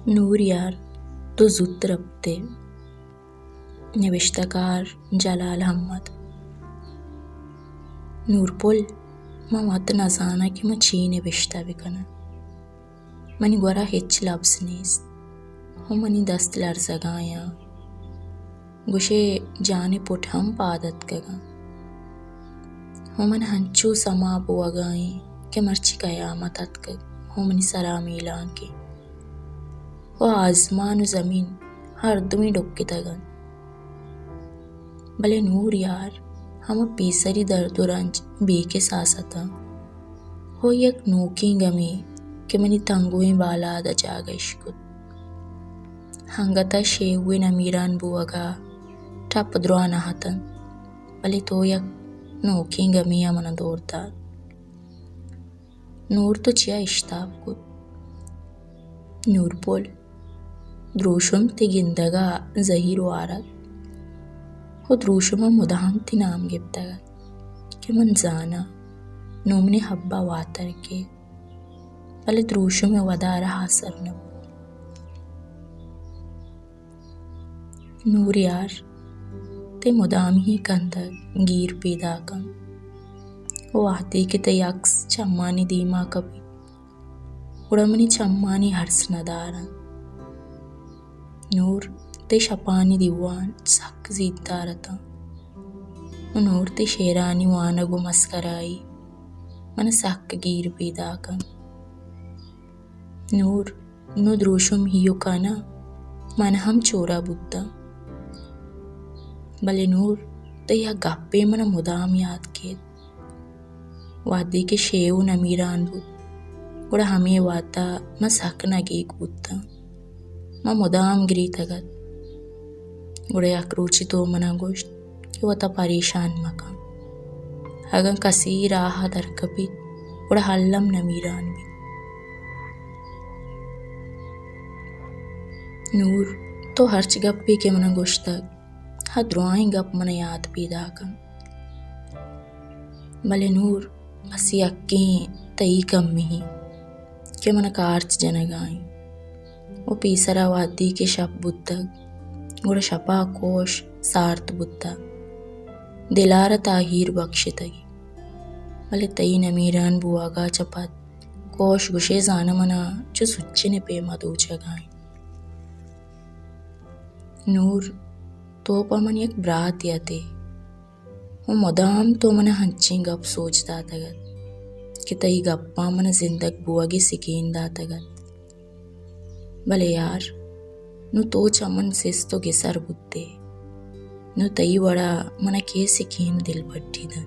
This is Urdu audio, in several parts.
نور یار تو زود ربطے نوشتہ کار جلال احمد. نور پول ما وات نزانا کہ ما چی نوشتہ بکنا. منی گورا ہچ لفظ نیست. ہو منی دست لرزگایا گوشے جانے پٹ ہم پادت گگا. ہو من ہنچو سما بوگائیں کہ مرچی قیامتت گگ. ہو منی سلام اعلان کے وہ آسمان و زمین ہر دومی ڈکے تگن. بلے نور یار ہم پیسری درد و رنج بے کے ساستا. ہو یک نوکی گمی کہ منی تنگویں بالا دا جاگش کت. ہنگتا شیوے نمیران بوگا ٹپ دروانا ہتن. بلے تو یک نوکی گمی امنا دور داد. نور تو چیا اشتاب کت. نور پول دروشم تی گندگا زہیر و آرد. ہو دروشم مدہم تی نام گبتگا کہ من زانا نومنی حبا واتر کے. بلے دروشم ودارہ حاصر نبو. نور یار تے مدام ہی کندگ گیر پیدا کن. وہ آہدی کہ تے یکس چمانی دیما کبھی اڑمنی چمانی ہرس ندارن. نور تے شپانی دیوان سک زید دارتا. نور تے شیرانی وانگو مسکرائی من سک گیر پیدا کن. نور نو دروشم ہیو کانا من ہم چورا بودتا. بلے نور تے یا گپے من مدام یاد کیت. وادی کے شیو نمیران بود گوڑا ہمیں واتا ما سک نگیک بودتا. ما مدام گری تگت گوڑا یک روچی تو منا گوشت کہ وطا پریشان مکا. اگر کسی راہ در کبھی گوڑا حلم نمیران بھی. نور تو ہرچ گپی کے منا گوشتگ ہا دروائیں گپ منا یاد پیدا کن. بلے نور بس یکیں تئی کم ہی کہ منا کارچ جنگائیں. وہ پیسرا وادی کے شپ بودتگ گوڑا شپا کوش سارت بودتا. دلار تاہیر بخشتگی. بلے تئی نمیران بواگا چپت کوش گوشے زانا منا جو سچنے پہ مدو جگائیں. نور تو پا من یک برات یاتے. وہ مدام تو منا ہنچیں گپ سوچ داتگت کہ تئی گپا منا زندگ بواگی سکین داتگت. بلے یار نو تو چمن سیستو گسر بودتے. نو تئی وڑا منا کے سکین دل بٹھی دن.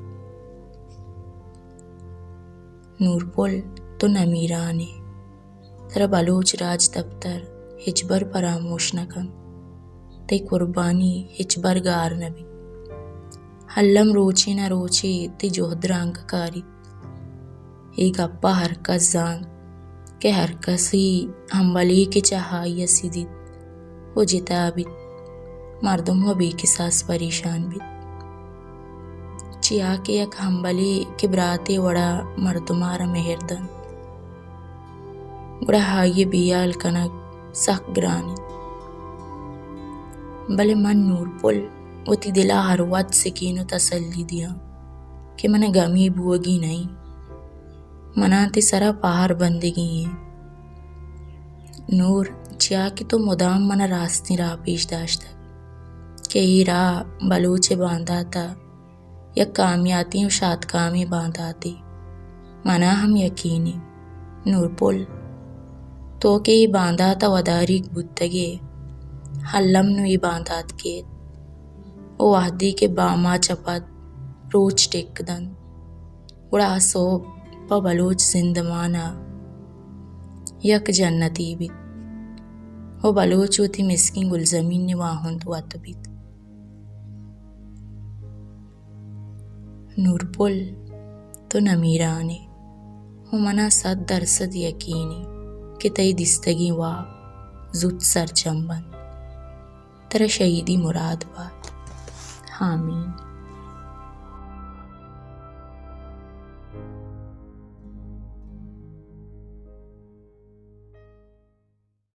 نور پول تو نمیرانے ترا بلوچ راج دفتر ہچبر پراموش نکن. تے قربانی ہچبر گار نبی. حلم روچی نہ روچی تے جوہد رنگ کاری. ای گپا ہر کس زان کہ ہر کسی ہمبلی کے چاہائی سیدید. وہ جتا بیت مردم و بے کساس پریشان بیت. چیا کے یک ہمبلی کے براتے وڑا مردمارا مہردن گڑا ہائی بیال کنک سخ گرانی. بلے من نور پول وہ تی دلا ہر وقت سکین و تسلی دیا کہ من گمی بوگی نہیں. منا تی سرا پہار بندگی ہیں. نور چیا کہ تو مدام منا راستی راہ پیش داشتا کہ یہ راہ بلوچے باندھا تا یا کامیاتی و شاد کامی باندھا تی. منا ہم یقینی نور پول تو کہ یہ باندھا تا وداری بودتگے حلم نو یہ باندھات کے. او وحدی کے باما چپت روچ ٹک دن گڑا صوب پا بلوچ زندمانا یک جنتی بیت. او بلوچ ہوتی مسکین گل زمین نواہند وات بیت. نور پول تو نمیرانے ہو منا 100% یقینی کہ تئی دستگی وا زود سر چمبن ترا شہیدی مراد بات. آمین.